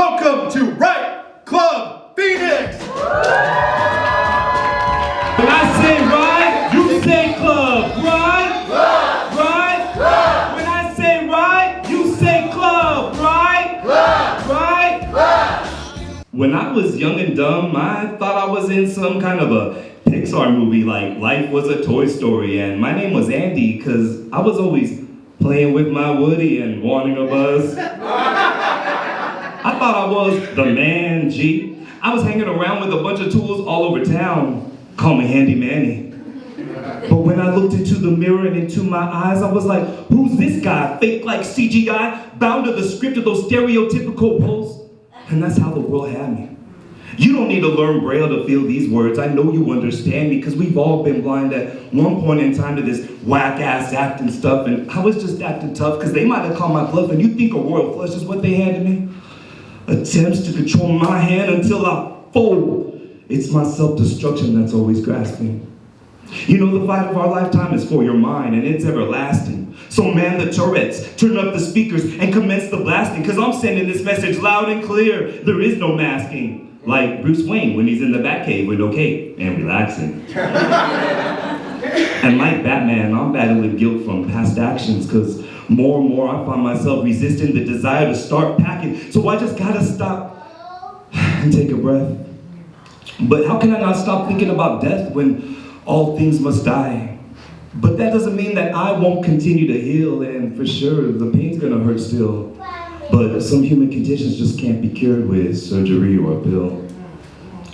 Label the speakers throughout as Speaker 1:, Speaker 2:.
Speaker 1: welcome to Write Club PHX.
Speaker 2: When I say ride, you say club. Ride,
Speaker 1: Club,
Speaker 2: ride,
Speaker 1: club.
Speaker 2: When I say ride, you say club. Ride,
Speaker 1: Club,
Speaker 2: ride,
Speaker 1: club.
Speaker 2: When I was young and dumb, I thought I was in some kind of a Pixar movie like Life Was a Toy Story, and my name was Andy because I was always playing with my Woody and wanting a buzz. I thought I was the man G. I was hanging around with a bunch of tools all over town. Call me Handy Manny. But when I looked into the mirror and into my eyes, I was like, who's this guy? Fake like CGI, bound to the script of those stereotypical roles. And that's how the world had me. You don't need to learn Braille to feel these words. I know you understand me because we've all been blind at one point in time to this whack-ass acting stuff, and I was just acting tough because they might have called my bluff, and you think a royal flush is what they handed me? Attempts to control my hand until I fold. It's my self-destruction that's always grasping. You know the fight of our lifetime is for your mind, and it's everlasting. So man the turrets, turn up the speakers, and commence the blasting, because I'm sending this message loud and clear. There is no masking. Like Bruce Wayne when he's in the Batcave with no cape and relaxing. And like Batman, I'm battling guilt from past actions, because more and more I find myself resisting the desire to start packing. So I just gotta stop and take a breath. But how can I not stop thinking about death when all things must die? But that doesn't mean that I won't continue to heal, and for sure, the pain's gonna hurt still. But some human conditions just can't be cured with surgery or a pill.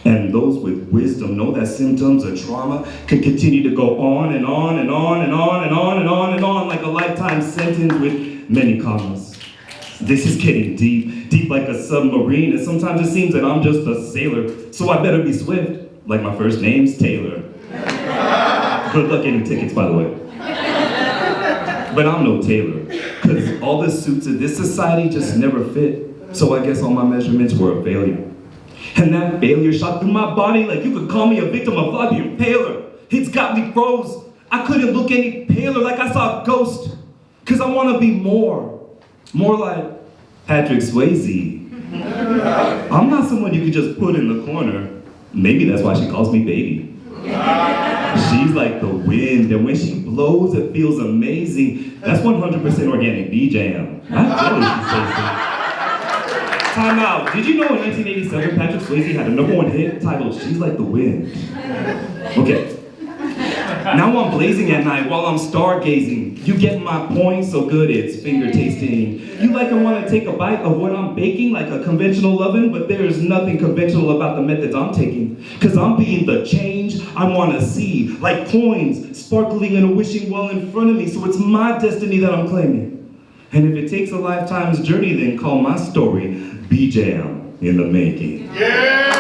Speaker 2: And those with wisdom know that symptoms of trauma can continue to go on and on and on and on and on and on and on like a lifetime sentence with many commas. This is getting deep, deep like a submarine, and sometimes it seems that I'm just a sailor, so I better be swift, like my first name's Taylor. Good luck getting tickets, by the way. But I'm no tailor, because all the suits of this society just never fit, so I guess all my measurements were a failure. And that failure shot through my body like you could call me a victim of Fly the Impaler. It's got me froze. I couldn't look any paler, like I saw a ghost, because I want to be more like Patrick Swayze. I'm not someone you could just put in the corner. Maybe that's why she calls me baby. She's like the wind, and when she blows, it feels amazing. That's 100% organic B-Jam. Not jealous, she says that. Time out. Did you know in 1987, Patrick Swayze had a #1 hit titled She's Like the Wind? Okay. Now I'm blazing at night while I'm stargazing. You get my point, so good it's finger tasting. You like and want to take a bite of what I'm baking like a conventional oven, but there's nothing conventional about the methods I'm taking. Cause I'm being the change I want to see, like coins sparkling in a wishing well in front of me, so it's my destiny that I'm claiming. And if it takes a lifetime's journey, then call my story B-Jam in the making.
Speaker 1: Yeah!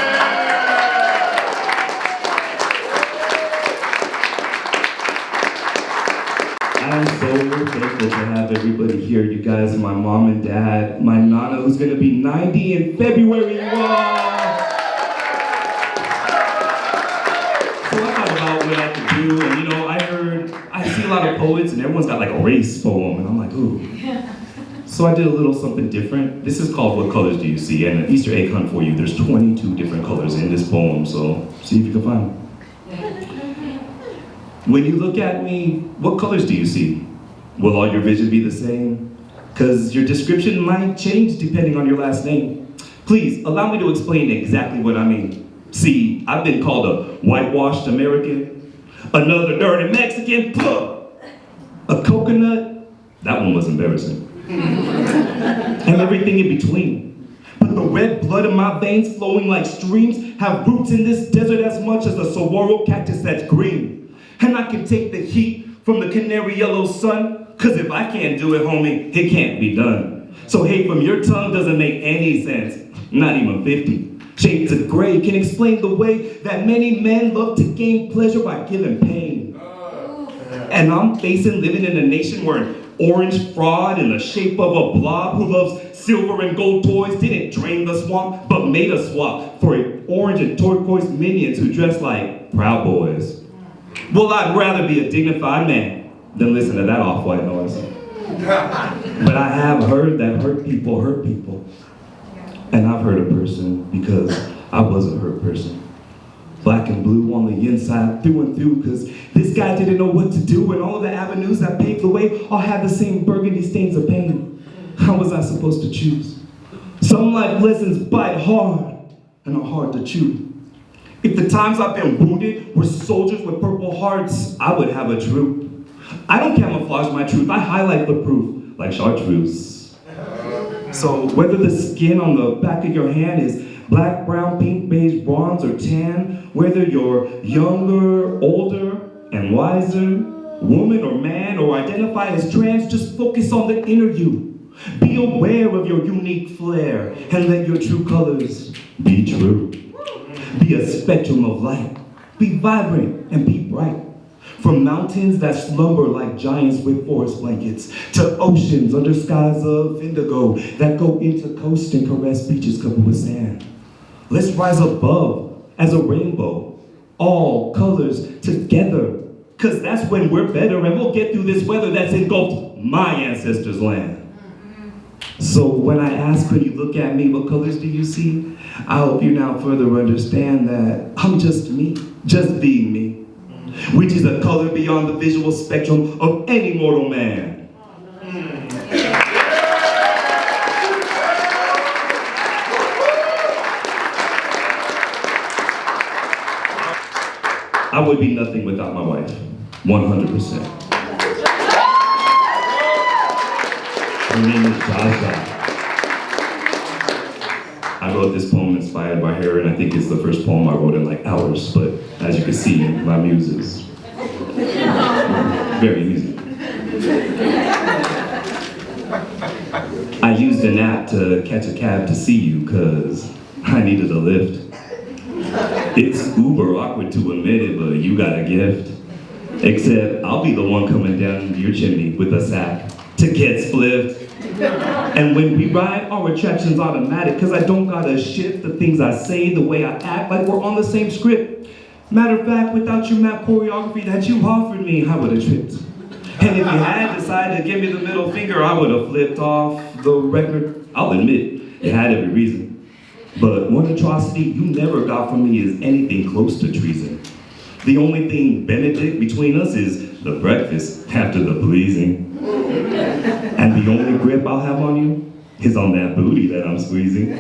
Speaker 2: I'm so thankful to have everybody here. You guys, my mom and dad, my nana who's gonna be 90 in February. Wow. So I thought about what I could do, and you know, I see a lot of poets and everyone's got like a race poem, and I'm like, ooh. So I did a little something different. This is called What Colors Do You See? And an Easter egg hunt for you. There's 22 different colors in this poem, so see if you can find them. When you look at me, what colors do you see? Will all your vision be the same? Because your description might change depending on your last name. Please, allow me to explain exactly what I mean. See, I've been called a whitewashed American, another dirty Mexican, a coconut, that one was embarrassing, and everything in between. But the red blood in my veins flowing like streams have roots in this desert as much as the saguaro cactus that's green. And I can take the heat from the canary yellow sun, cause if I can't do it, homie, it can't be done. So hate from your tongue doesn't make any sense, not even 50. Shades of gray can explain the way that many men love to gain pleasure by giving pain. And I'm facing living in a nation where an orange fraud in the shape of a blob who loves silver and gold toys didn't drain the swamp, but made a swap for orange and turquoise minions who dress like Proud Boys. Well, I'd rather be a dignified man than listen to that off-white noise. But I have heard that hurt people hurt people. And I've hurt a person because I was a hurt person. Black and blue on the inside, through and through, because this guy didn't know what to do, and all of the avenues that paved the way all had the same burgundy stains of pain. How was I supposed to choose? Some life lessons bite hard and are hard to chew. If the times I've been wounded were soldiers with purple hearts, I would have a droop. I don't camouflage my truth, I highlight the proof, like chartreuse. So whether the skin on the back of your hand is black, brown, pink, beige, bronze, or tan, whether you're younger, older, and wiser, woman or man, or identify as trans, just focus on the inner you. Be aware of your unique flair, and let your true colors be true. Be a spectrum of light. Be vibrant and be bright. From mountains that slumber like giants with forest blankets, to oceans under skies of indigo that go into coast and caress beaches covered with sand. Let's rise above as a rainbow, all colors together, because that's when we're better and we'll get through this weather that's engulfed my ancestors' land. So when I ask when you look at me, what colors do you see? I hope you now further understand that I'm just me, just being me, which is a color beyond the visual spectrum of any mortal man. I would be nothing without my wife, 100%. Her name is Jaja. I wrote this poem inspired by her, and I think it's the first poem I wrote in like hours, but as you can see, my muse is very easy. I used an app to catch a cab to see you, because I needed a lift. It's uber awkward to admit it, but you got a gift. Except I'll be the one coming down your chimney with a sack to get spliffed. And when we ride, our attraction's automatic, cause I don't gotta shift the things I say, the way I act, like we're on the same script. Matter of fact, without your map choreography that you offered me, I would've tripped. And if you had decided to give me the middle finger, I would've flipped off the record. I'll admit, it had every reason. But one atrocity you never got from me is anything close to treason. The only thing Benedict between us is the breakfast after the pleasing. And the only grip I'll have on you is on that booty that I'm squeezing.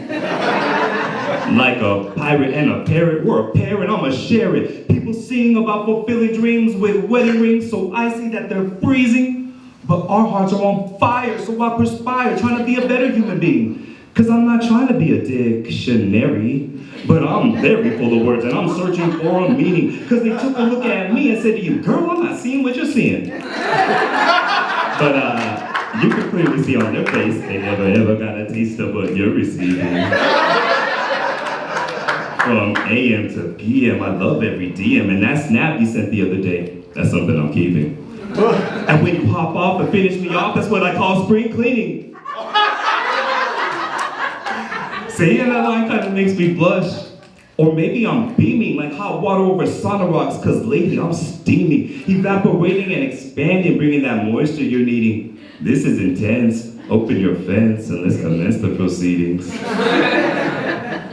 Speaker 2: Like a pirate and a parrot, we're a pair and I'ma share it. People sing about fulfilling dreams with wedding rings so icy that they're freezing. But our hearts are on fire, so I perspire, trying to be a better human being. Cause I'm not trying to be a dictionary, but I'm very full of words and I'm searching for a meaning. Cause they took a look at me and said to you, girl, I'm not seeing what you're seeing. But you can clearly see on their face, they never ever got a taste of what you're receiving. From AM to PM, I love every DM, and that snap you sent the other day, that's something I'm keeping. And when you hop off and finish me off, that's what I call spring cleaning. Saying that line kind of makes me blush. Or maybe I'm beaming like hot water over sauna rocks, cause lately I'm steaming, evaporating and expanding, bringing that moisture you're needing. This is intense. Open your fence and let's commence the proceedings.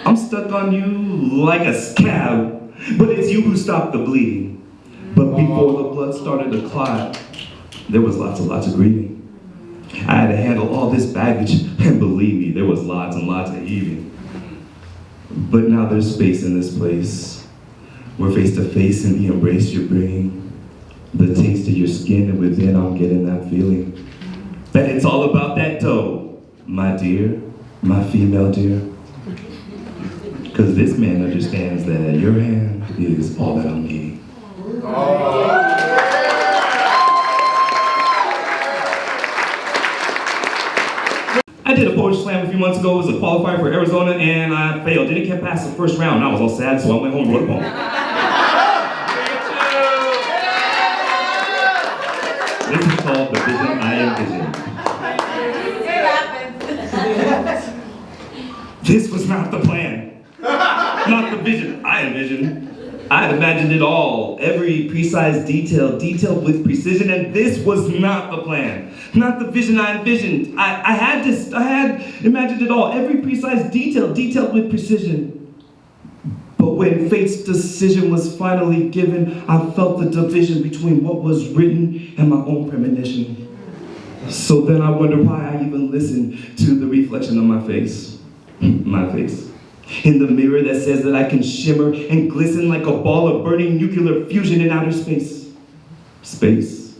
Speaker 2: I'm stuck on you like a scab, but it's you who stopped the bleeding. But before the blood started to clot, there was lots of grieving. I had to handle all this baggage, and believe me, there was lots and lots of heaving. But now there's space in this place. We're face to face in the embrace you're bringing. The taste of your skin, and within I'm getting that feeling that it's all about that dough, my dear, my female dear. Cause this man understands that your hand is all that I'm needing. I did a poetry slam a few months ago. It was a qualifier for Arizona, and I failed. Didn't get past the first round. I was all sad, so I went home and wrote a poem. This is called The Vision I Envisioned. This was not the plan, not the vision I envisioned. I had imagined it all, every precise detail, detailed with precision, and this was not the plan, not the vision I envisioned. I had imagined it all, every precise detail, detailed with precision. But when fate's decision was finally given, I felt the division between what was written and my own premonition. So then I wonder why I even listened to the reflection of my face. My face. In the mirror that says that I can shimmer and glisten like a ball of burning nuclear fusion in outer space. Space.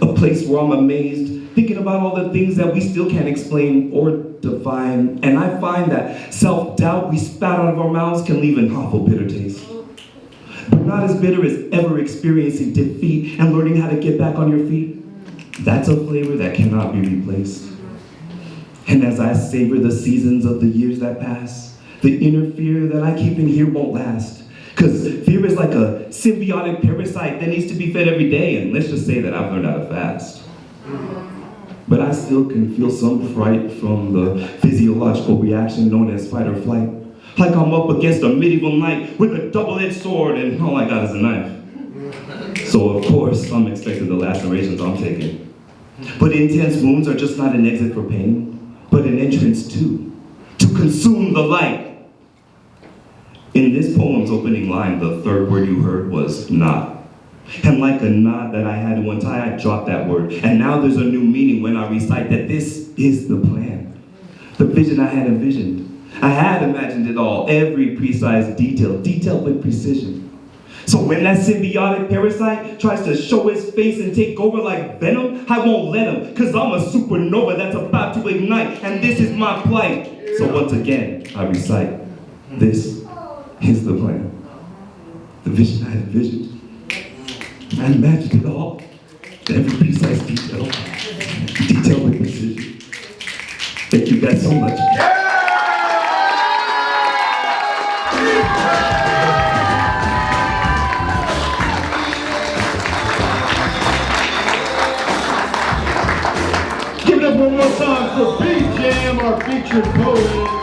Speaker 2: A place where I'm amazed, thinking about all the things that we still can't explain or define. And I find that self-doubt we spat out of our mouths can leave an awful bitter taste. But not as bitter as ever experiencing defeat and learning how to get back on your feet. That's a flavor that cannot be replaced. And as I savor the seasons of the years that pass, the inner fear that I keep in here won't last. Because fear is like a symbiotic parasite that needs to be fed every day, and let's just say that I've learned how to fast. But I still can feel some fright from the physiological reaction known as fight or flight. Like I'm up against a medieval knight with a double-edged sword and all I got is a knife. So of course, I'm expecting the lacerations I'm taking. But intense wounds are just not an exit for pain, but an entrance to consume the light. In this poem's opening line, the third word you heard was not. And like a knot that I had to untie, I dropped that word. And now there's a new meaning when I recite that this is the plan. The vision I had envisioned. I had imagined it all, every precise detail, detailed with precision. So when that symbiotic parasite tries to show his face and take over like venom, I won't let him, because I'm a supernova that's about to ignite, and this is my plight. So once again, I recite, this is the plan. The vision I had envisioned. I imagined it all, every precise detail, detailed with precision. Thank you guys so much.
Speaker 1: Give it up one more time for Big Jam, our featured poet.